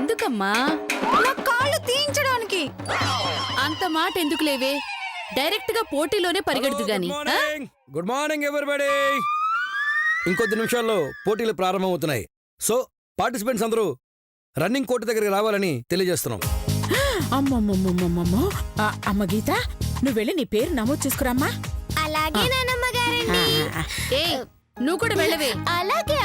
ఎందుకమ్మా? నా కాళ్ళు తీయించడానికి. అంత మాట ఎందుకు లేవే, డైరెక్ట్ గా పోటీలోనే పరిగెడుతు గాని. Good morning everybody. ఇంకొద్ది నిమిషాల్లో పోటీలు ప్రారంభమవుతున్నాయి. సో పార్టిసిపెంట్స్ అందరూ రన్నింగ్ కోర్టు దగ్గరికి రావాలని తెలియజేస్తున్నాం. అమ్మమ్మమ్మమ్మమ్మో, అమ్మ గీత, నువ్వు వెళ్ళి నీ పేరు నమోదు చేసుకురామ్మా. అలాగే నానమ్మ గారండి. ఏయ్, నువ్వు కూడా వెళ్ళవే. అలాగే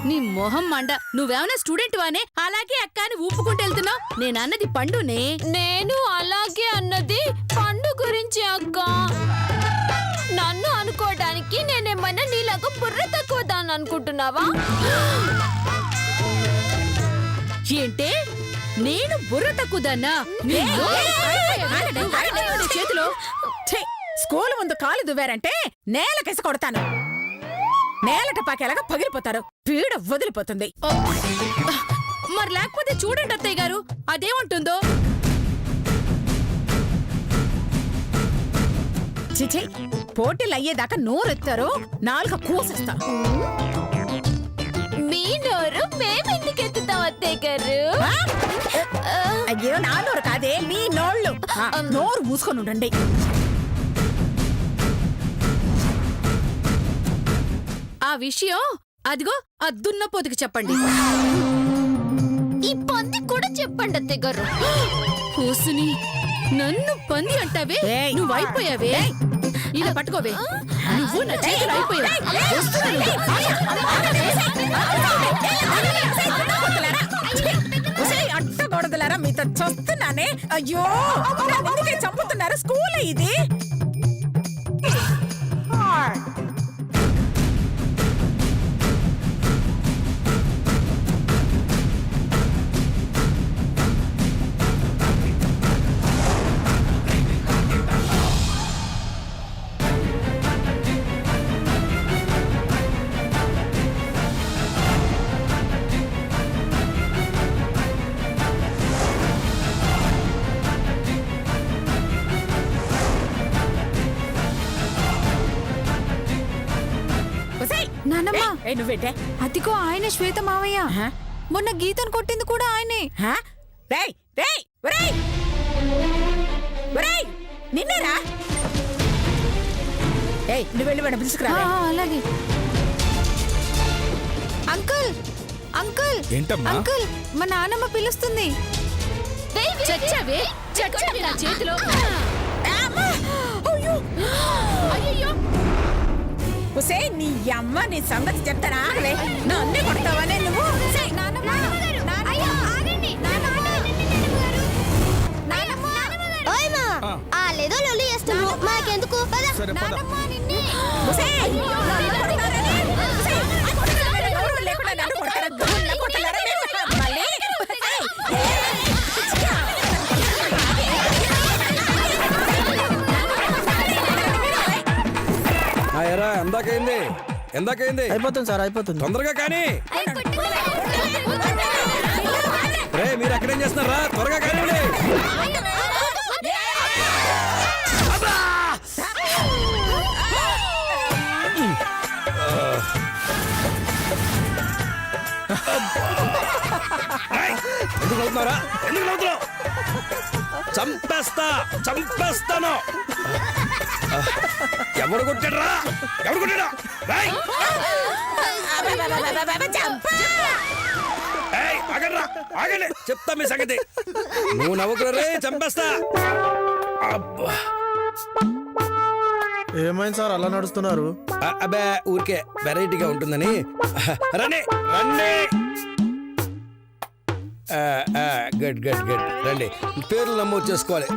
నీ మొహం మండ, నువ్వేమన్నా స్టూడెంట్ వానే అలాగే అక్క అని ఊపుకుంటూ వెళ్తున్నావు? నేను అన్నది పండునే. నేను అలాగే అన్నది పండు గురించి అక్క. నన్ను అనుకోవడానికి నేనేమన్నా నీలాగా బుర్ర తక్కువ దాన్ని అనుకుంటున్నావా? ఏంటే, నేను బుర్ర తక్కువదన్నా? చేతిలో స్కూల్ ముందు కాలు దువ్వారంటే నేలకేసి కొడతాను. నేల టపాకేలాగా పగిలిపోతారు. పీడ వదిలిపోతుంది. మరి లేకపోతే చూడండి అత్తయ్య గారు, అదేముంటుందో. చిచి, పోటీలు అయ్యేదాకా నోరెత్తారు, నాలుక కూసేస్తా. మీ నోరు మేమెందుకు ఎత్తుతాం అత్తయ్య గారు? అయ్యో, నా నోరు కాదే, నీ నోళ్ళు. నోరు మూసుకొని ఉండండి. ఆ విషయం అదిగో అద్దున్న పోతుకి చెప్పండి. ఈ పంది కూడా చెప్పండి అత్తయ్య గారు. కూసుని నన్ను పంది అంటావే, ఏయ్. నువ్వు అయిపోయావే. ఇలా పట్టుకోవే, నువ్వు నా చేతులు అయిపోయావు. అట్టగొడదలారా, మీతో చూస్తున్నానే. అయ్యో, ఎందుకే చంపుతున్నారు? స్కూల్ ఇది. నానమ్మ, నువ్వేంటే? అదిగో ఆయన శ్వేత మావయ్య. మొన్న గీతను కొట్టింది కూడా ఆయనే. నిన్నేరా? నువ్వు వెళ్ళి వాడిని పిలుచుకురా. అలాగే. అంకుల్, అంకుల్, ఏంటమ్మా? అంకుల్, మా నానమ్మ పిలుస్తుంది. చచ్చావే, చచ్చావే నా చేతిలో. అయ్యో, నీ అమ్మ, నీ సంగతి చెప్తానా? నన్నే కొడతావానే నువ్వు? లేదో లొల్లి చేస్తున్నావు, మాకెందుకు? ఎందాకైంది? ఎందాకైంది? అయిపోతుంది సార్, అయిపోతుంది. తొందరగా కానీ. రే, మీరు ఎక్కడేం చేస్తున్నారా? త్వరగా కానీ. ఎందుకు అవుతున్నారా? ఎందుకు అవుతున్నావు? చంపేస్తా, చంపేస్తాను. ఎవడు కొట్టాడరా? ఎవడు కొట్టాడా? ఆగండ్రా, ఆగండి, చెప్తా మీ సంగతి. నువ్వు నవ్వుకురే, చంపేస్తా. అబ్బా, ఏమైంది సార్ అలా నడుస్తున్నారు? అబ్బా, ఊరికే వెరైటీగా ఉంటుందని. రండి, రండి. గుడ్ గుడ్ గుడ్, రండి. పేర్లు నమోదు చేసుకోవాలి.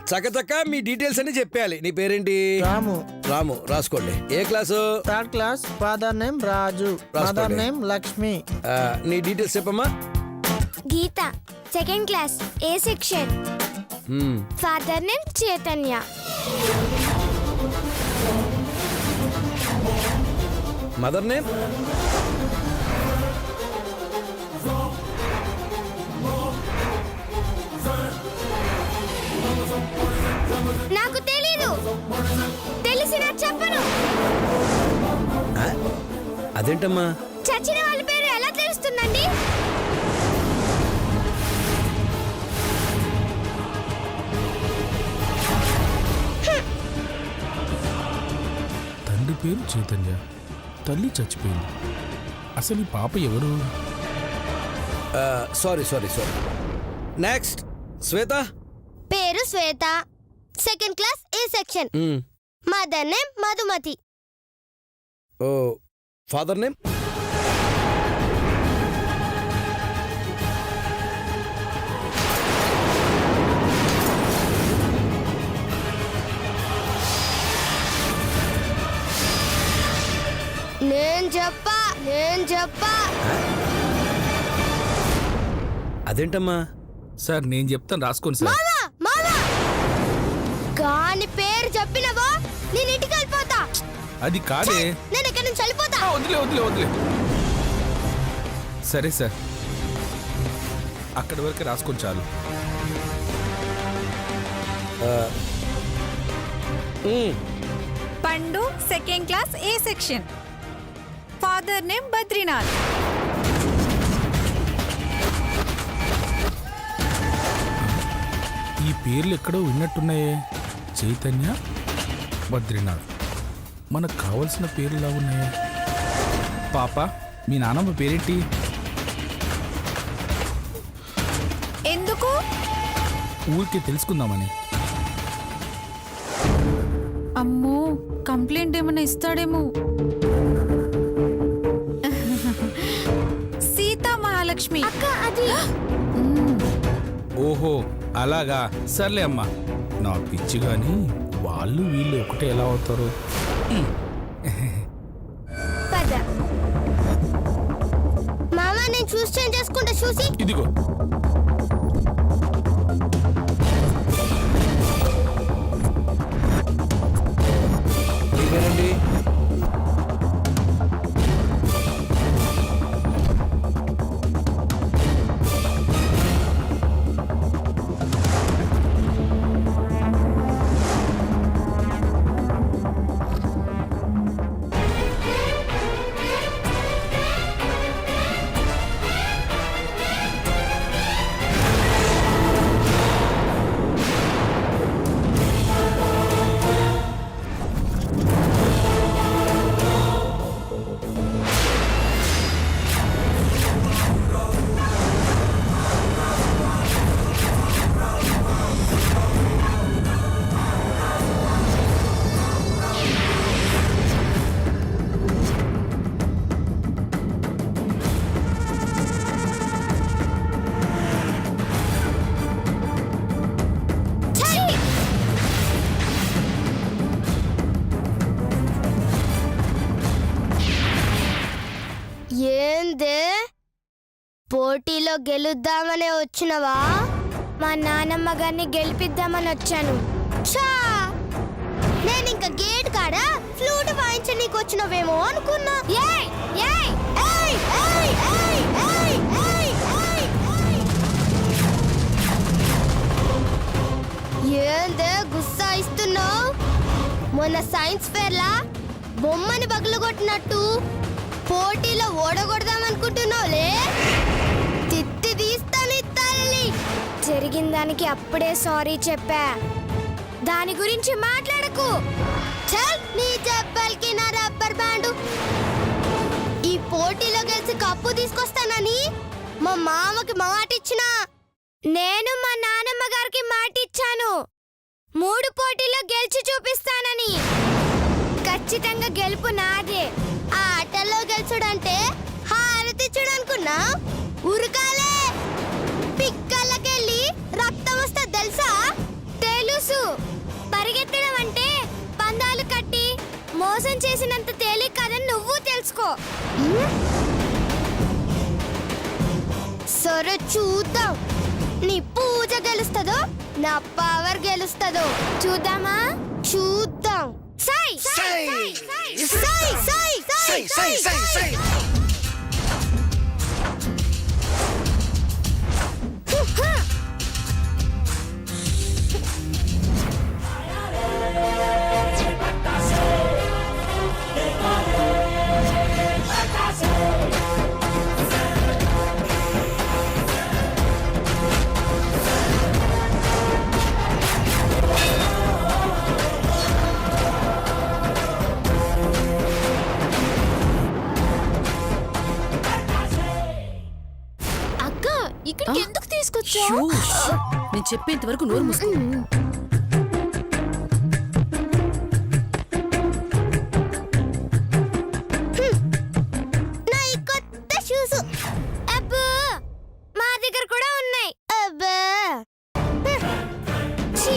చకచక మీ డీటెయిల్స్ అన్ని చెప్పేయాలి. నీ పేరేంటి? రాము. రాము, రాసుకోండి. ఏ class? Third class. Father name Raju, mother name Lakshmi. నీ డీటెయిల్స్ చెప్పమ్మా. Geeta, second class, A section. Father name Chaitanya. Mother name? నాకు తెలీదు. తెలిసినా చెప్పను. అదేంటమ్మా? చచ్చిన వాళ్ళ పేరు ఎలా తెలుస్తుందండి? తండ్రి పేరు చైతన్య, తల్లి చచ్చిపోయింది. అసలు ఈ పాప ఎవరు? Sorry next Shweta. పేరు Shweta, second class A section. Mother name Madhumathi. ఓ ఫాదర్ నేమ్? నేను చెప్పా. అదేంటమ్మా? సార్ నేను చెప్తాను, రాసుకోండి సార్. మామా కాని పేరు చెప్పినవో నేను ఇంటికి వెళ్ళిపోతా. అది కాదే. నేను ఇక్కడి నుంచి వెళ్ళిపోతా. వదిలే. సరే సార్, అక్కడి వరకే రాసుకోండి చాలు. పండు second class A section. Father name Badrinath. ఈ పేర్లు ఎక్కడో విన్నట్టున్నాయే. చైతన్య, బద్రీనాథ్, మనకు కావలసిన పేర్లులా ఉన్నాయే. పాప, మీ నాన్నమ్మ పేరేంటి? ఎందుకు? ఊరికే తెలుసుకుందామని. అమ్మో, కంప్లైంట్ ఏమైనా ఇస్తాడేమో. సీతా మహాలక్ష్మి. అక్క అది. ఓహో అలాగా, సర్లే అమ్మా. నా పిచ్చి గాని వాళ్ళు వీళ్ళు ఒకటే ఎలా అవుతారు? పద మామా, నేను చూసి చేంజ్ చేసుకుంటా. చూసి ఇదిగో. ఇదేనండి. ఏందే పోటీలో గెలుద్దామనే వచ్చినవా? మా నానమ్మ గారిని గెలిపిద్దామని వచ్చాను. నేను ఇంకా గేట్ కాడ ఫ్లూట్ వాయించనీకి వచ్చినవేమో అనుకున్నా. ఏందే గుస్సా ఇస్తున్నావు? మొన్న సైన్స్ ఫేర్ లా బొమ్మని పగలగొట్టినట్టు పోటీలో ఓడగొడదామనుకుంటున్నావులే. తిత్తి తీస్తాను తల్లి. జరిగిన దానికి అప్పుడే సారీ చెప్పా. దాని గురించి మాట్లాడకు. చల్, నీ చెప్పల్కి నా రబ్బర్ బ్యాండు. ఈ పోటీలో గెలిచి కప్పు తీసుకొస్తానని మా మామకి మాటిచ్చిన. నేను మా నానమ్మ గారికి మాటిచ్చాను 3 పోటీలో గెలిచి చూపిస్తానని. ఖచ్చితంగా గెలుపు నాదే. ఆ ఆటల్లో గెలుచుడంటే హారతి చూడనుకున్నా. ఉరకాలే, పిక్కలకెళ్ళి రక్తం వస్తా తెలుసా? తెలుసు. పరిగెత్తడం అంటే పందాలు కట్టి మోసం చేసినంత తేలిక కాదని నువ్వు తెలుసుకో. సరే చూద్దాం, నీ పూజ గెలుస్తుందో నా పవర్ గెలుస్తుందో చూద్దామా? చూద్దాం. సై సై సై సై సై సై సై. అక్క నేను చెప్పేంత వరకు నోరు మూసుకో. నా ఈ కొత్త షూస్ అబ్బా మా దగ్గర కూడా ఉన్నాయి. అబ్బా ఛీ.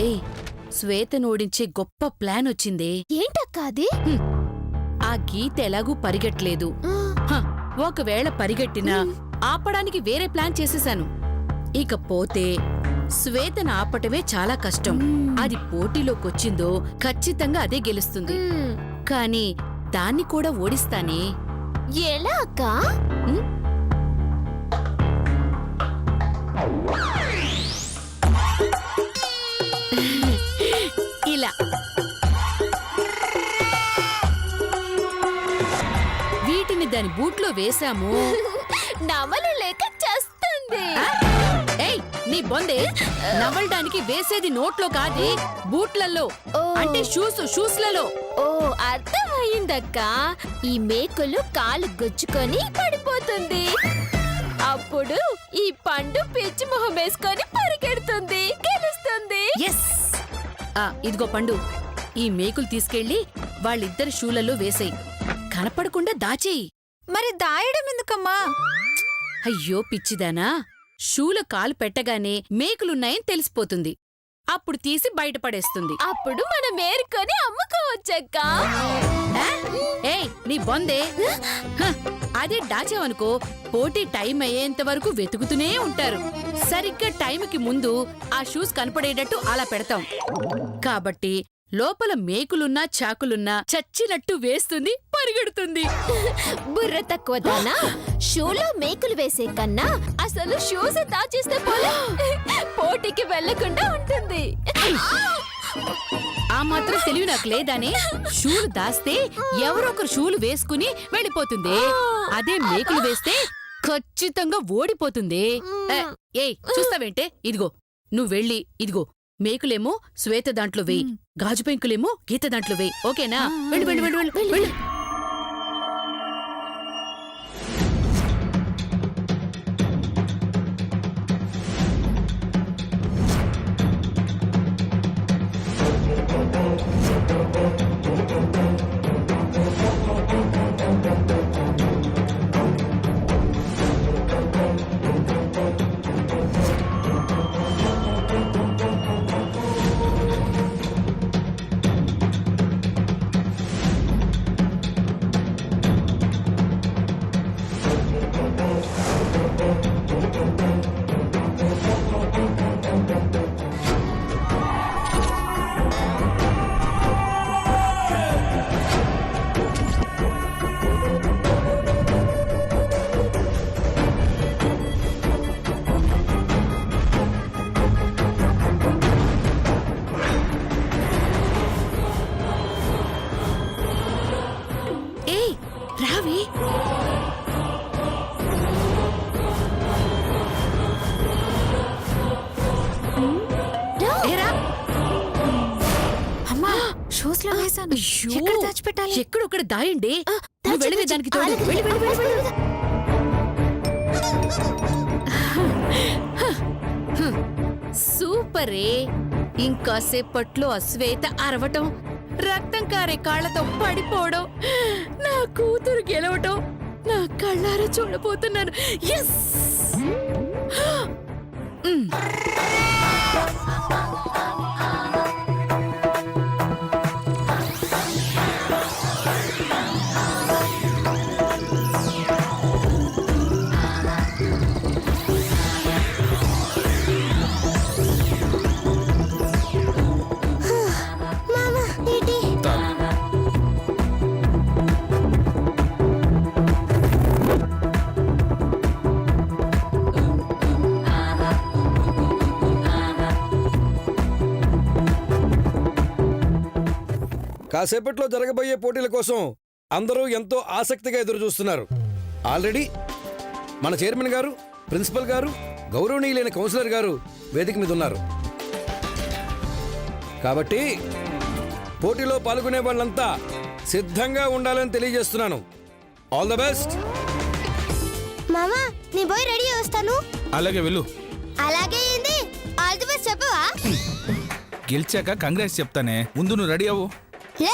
ఏయ్, శ్వేతను ఓడించే గొప్ప ప్లాన్ వచ్చిందే. ఏంటక్క అది? ఆ గీత ఎలాగూ పరిగెట్లేదు. హ, ఒకవేళ పరిగెట్టినా ఆపడానికి వేరే ప్లాన్ చేసేశాను. ఇకపోతే శ్వేతను ఆపటమే చాలా కష్టం. అది పోటీలోకొచ్చిందో ఖచ్చితంగా అదే గెలుస్తుంది. కానీ దాన్ని కూడా ఓడిస్తానే. ఎలా అక్క? ఇలా వీటిని దాని బూట్లో వేశాము. నవలు లేక చేస్తుంది. ఆ? ఏయ్, నీ బొందే, నవ్వడానికి వేసేది నోట్లో కాదే, బూట్లలో. అంటే షూస్లలో. ఓ అర్థమయ్యిందక్క. ఈ మేకులు కాలు గుచ్చుకొని పడిపోతుంది. అప్పుడు ఈ పండు పిచ్చి మొహం వేసుకొని పరిగెడుతుంది, గెలుస్తుంది. ఎస్. ఇదిగో పండు, ఈ మేకులు తీసుకెళ్లి వాళ్ళిద్దరి షూలలో వేసేయి. కనపడకుండా దాచేయి. మరి దాయడం ఎందుకమ్మా? అయ్యో పిచ్చిదానా, షూలో కాలు పెట్టగానే మేకులున్నాయని తెలిసిపోతుంది. అప్పుడు తీసి బయటపడేస్తుంది. అప్పుడు మనం ఏరుకొని అమ్ముకోవచ్చక్క. ఆ? ఏయ్, నీ బొందే, హ, అదే దాచావనుకో పోటీ టైం అయ్యేంత వరకు వెతుకుతూనే ఉంటారు. సరిగ్గా టైంకి ముందు ఆ షూస్ కనపడేటట్టు అలా పెడతాం. కాబట్టి లోపల మేకులున్నా చాకులున్నా చచ్చినట్టు వేస్తుంది, పరిగెడుతుంది. బుర్ర తక్కువ దానా, షూలో మేకులు వేసే కన్నా అసలు షూస్ దాచేస్తే పోలే, పోటీకి వెళ్లకుండా ఉంటుంది. ఆ మాత్రం తెలివి నాకు లేదానే. షూలు దాస్తే ఎవరొకరు షూలు వేసుకుని వెళ్ళిపోతుంది. అదే మేకులు వేస్తే ఖచ్చితంగా ఓడిపోతుంది. ఏయ్, చూస్తావేంటే? ఇదిగో, నువ్వు వెళ్ళి ఇదిగో మేకులేమో శ్వేత దాంట్లో వేయి, గాజు పెంకులేమో గీత దాంట్లో వేయి. ఓకేనా? వెళ్ళు వెళ్ళు వెళ్ళు వెళ్ళు వెళ్ళు. ఏయ్, రావే. ఏరా. అమ్మా, షూస్ లో వేసాను. అయ్యో, ఎక్కడ దాచిపెట్టాలి? ఎక్కడొక్కడ దాయండి. నువ్వు వెళ్ళవే దానికి తోడు. వెళ్ళి వెళ్ళి వెళ్ళి వెళ్ళి. సూపరే. ఇంకాసేపట్లో అశ్వేత అరవటం, రక్తం కారే కాళ్లతో పడిపోవడం, నా కూతురు గెలవటం నా కళ్ళారా చూడబోతున్నాను. ఎస్. కాసేపట్లో జరగబోయే పోటీల కోసం అందరూ ఎంతో ఆసక్తిగా ఎదురు చూస్తున్నారు. ఆల్రెడీ మన చైర్మన్ గారు, ప్రిన్సిపల్ గారు, గౌరవనీయులైన కౌన్సిలర్ గారు వేదిక మీద ఉన్నారు. కాబట్టి పోటీలో పాల్గొనే వాళ్ళంతా సిద్ధంగా ఉండాలని తెలియజేస్తున్నాను. All the best. మామా నీ పోయి రెడీ వస్తాను. అలాగే వెళ్ళు. అలాగే ఏంది ఆల్ ది బెస్ట్ చెప్పవా? గెలిచాక కంగ్రాట్స్ చెప్తానే, ముందు నువ్వు రెడీ అవ్వు. లే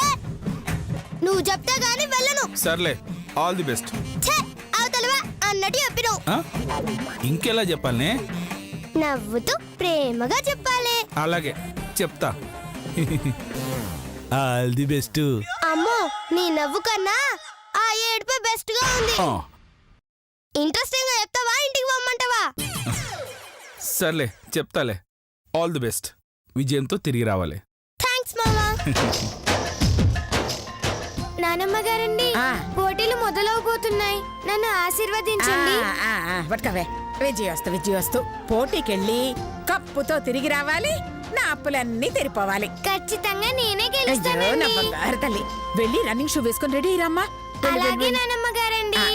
నువ్వు చెప్తా గానీ వెళ్ళను. సర్లే, ఆల్ ది బెస్ట్. ఛే అవతలవా అన్నట్టు చెప్పినావు. ఇంకెలా చెప్పాలనే? నవ్వుతూ ప్రేమగా చెప్పాలి. అలాగే చెప్తా. All the best. అమ్మో నీ నవ్వు కన్నా ఆ ఏడుపే బెస్ట్ గా ఉంది. ఇంట్రెస్టింగ్ గా చెప్తావా ఇంటికి పొమ్మంటావా? సర్లే చెప్తాలే. All the best. విజయంతో తిరిగి రావాలి. థ్యాంక్స్ మామా. నానమ్మ గారండి, పోటీలు మొదలవబోతున్నాయి, నన్ను ఆశీర్వదించండి. పట్టుకవే. విజయవస్తు పోటీకెళ్ళి కప్పుతో తిరిగి రావాలి. నా అప్పులన్నీ తెరిపోవాలి. ఖచ్చితంగా నేనే అయ్యో నా గెలుస్తానండి. బంగారు తల్లి, వెళ్ళి రన్నింగ్ షూ వేసుకొని రెడీ రమ్మా. అలాగే నానమ్మ గారండి.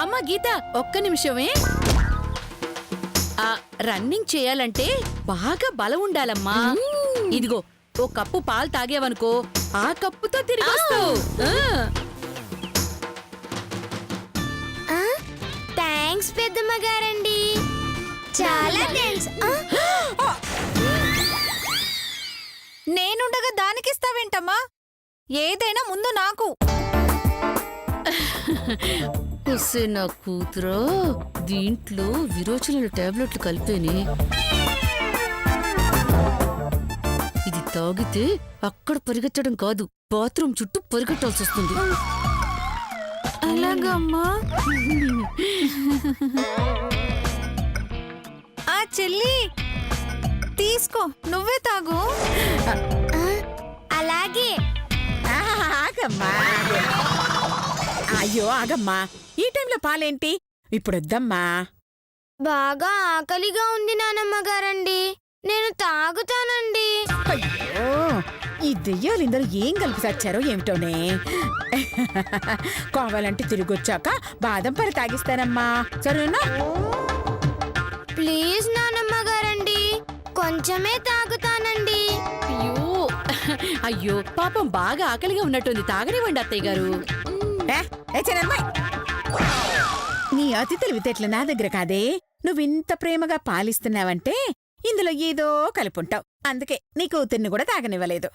అమ్మ గీత, ఒక్క నిమిషమే. రన్నింగ్ చేయాలంటే బాగా బలం ఉండాలమ్మా. ఇదిగో ఓ కప్పు పాలు తాగేవనుకో, ఆ కప్పుతో తిరిగి వస్తావు. థ్యాంక్స్ పెద్దమ్మ గారండి, చాలా థ్యాంక్స్. నేనుండగా దానికిస్తావేంటమ్మా? ఏదైనా ముందు నాకు. ఉస్సే నా కూతురో, దీంట్లో విరోచనాల టాబ్లెట్లు కలిపేని. ఇది తాగితే అక్కడ పరిగెత్తడం కాదు, బాత్రూమ్ చుట్టూ పరిగెట్టాల్సి వస్తుంది. అలాగమ్మా. ఆ చెల్లి తీసుకో, నువ్వే తాగు. అలాగే. ఆగమ్మా. అయ్యో ఆగమ్మా, ఈ టైంలో పాలేంటి? ఇప్పుడు వద్దమ్మా. బాగా ఆకలిగా ఉంది నానమ్మ గారండి, నేను తాగుతానండి. అయ్యో ఈ దెయ్యాలు ఇందరూ ఏం కలిపి చచ్చారో ఏమిటోనే. కావాలంటే తిరిగొచ్చాక బాదం పరి తాగిస్తానమ్మా, సరేనా? ప్లీజ్ నానమ్మ గారండి, కొంచెమే తాగుతానండి. అయ్యో అయ్యో పాపం బాగా ఆకలిగా ఉన్నట్టుంది, తాగనివ్వండి అత్తయ్య గారు. నీ అతి తెలివితేటలు నా దగ్గర కాదే. నువ్వింత ప్రేమగా పాలిస్తున్నావంటే ఇందులో ఏదో కలుపుంటావు, అందుకే నీ కూతుర్ని కూడా తాగనివ్వలేదు.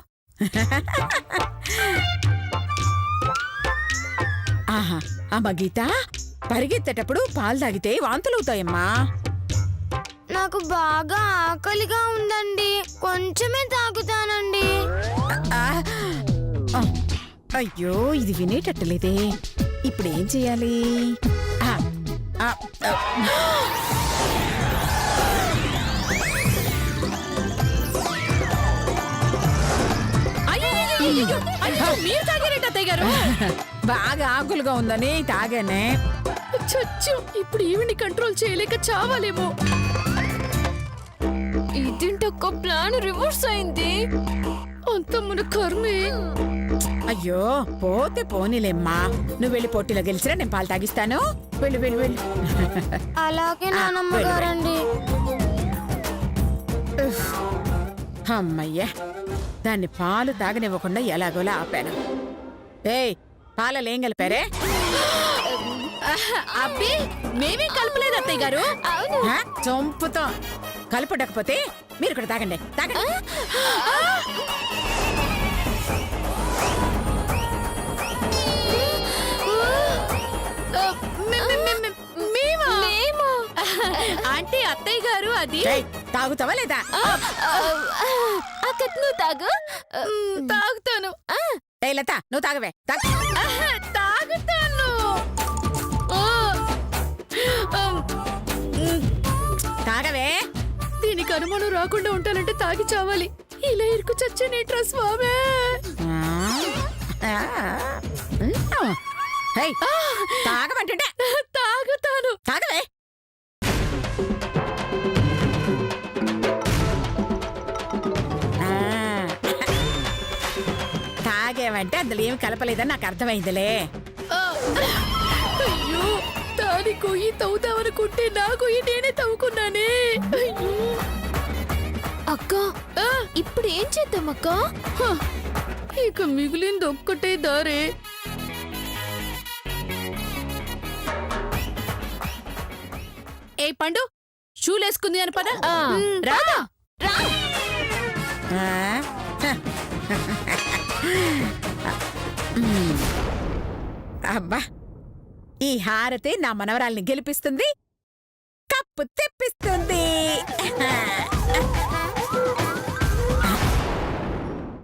ఆహా అమ్మ గీత, పరిగెత్తేటప్పుడు పాలు తాగితే వాంతులవుతాయమ్మా. నాకు బాగా ఆకలిగా ఉందండి, కొంచెమే తాగుతానండి. అయ్యో ఇది వినేటట్టులేదే, ఇప్పుడేం చెయ్యాలి? మీరు తాగారంట అత్తయ్య గారు. బాగా ఆకులుగా ఉందని తాగానే. చచ్చు, ఇప్పుడు ఈవిని కంట్రోల్ చేయలేక చావాలేమో. ఇదేంటక్క ప్లాన్ రివర్స్ అయింది. అంత మన కర్మే. అయ్యో పోతే పోనీలేమ్మా, నువ్వు వెళ్ళి పోటీలో గెలిచినా నేను పాలు తాగిస్తాను. వెళ్ళు వెళ్ళు వెళ్ళు. అలాగే నానమ్మ గారండి. అమ్మయ్యా, దాన్ని పాలు తాగనివ్వకుండా ఎలాగోలా ఆపాను. ఏయ్ పాలలేం కలిపారే? అబ్బే మేమే కలపలేదు అత్తయ్య గారు. చంపుతాం. కలుపుడకపోతే మీరు కూడా తాగండి, తాగండి. అంటే అత్తయ్య గారు అది తాగుతావా లేదా? అక్క నువ్వు తాగు. తాగుతాను. లత నువ్వు తాగవే. తాగుతాను. తాగవే. దీనికి అనుమానం రాకుండా ఉంటానంటే తాగి చావాలి. ఇలా ఇరుకు చచ్చేనేట్రా స్వామే. తాగమంటుంటే తాగుతాను. తాగవే. వేస్తున్నావంటే అందులో ఏమి కలపలేదని నాకు అర్థమైందిలే. అయ్యో దాని కొయ్యి తవ్వుతామనుకుంటే నా కొయ్యి నేనే తవ్వుకున్నానే. అయ్యో. అక్క ఇప్పుడు ఏం చేద్దాం అక్క? ఇక మిగిలింది ఒక్కటే దారే. ఏ పండు షూలేసుకుంది అని పద. రాదా రా. ఆ? అబ్బా, ఈ హారతే నా మనవరాల్ని గెలిపిస్తుంది, కప్పు తెప్పిస్తుంది.